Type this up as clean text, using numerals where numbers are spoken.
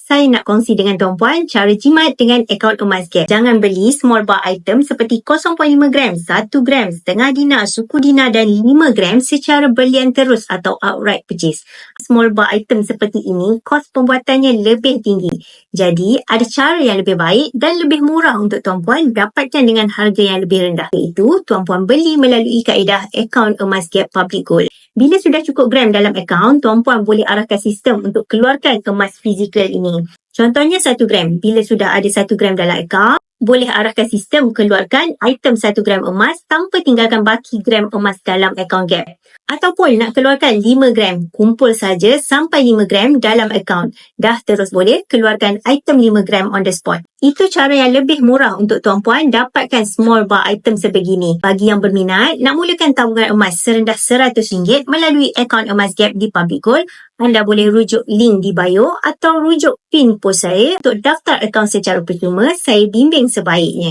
saya nak kongsi dengan tuan-puan cara jimat dengan akaun emas Gap. Jangan beli small bar item seperti 0.5 gram, 1 gram, setengah dinar, suku dinar dan 5 gram secara berlian terus atau outright purchase. Small bar item seperti ini, kos pembuatannya lebih tinggi. Jadi, ada cara yang lebih baik dan lebih murah untuk tuan-puan dapatkan dengan harga yang lebih rendah. Iaitu, tuan-puan beli melalui kaedah akaun emas Gap Public Gold. Bila sudah cukup gram dalam akaun, tuan-puan boleh arahkan sistem untuk keluarkan emas fizikal ini. Contohnya 1 gram. Bila sudah ada 1 gram dalam akaun, boleh arahkan sistem keluarkan item 1 gram emas tanpa tinggalkan baki gram emas dalam akaun Gap. Ataupun nak keluarkan 5 gram, kumpul saja sampai 5 gram dalam akaun. Dah terus boleh keluarkan item 5 gram on the spot. Itu cara yang lebih murah untuk tuan-puan dapatkan small bar item sebegini. Bagi yang berminat, nak mulakan tabungan emas serendah RM100 melalui akaun emas Gap di Public Gold, anda boleh rujuk link di bio atau rujuk pin post saya untuk daftar akaun secara percuma. Saya bimbing sebaiknya.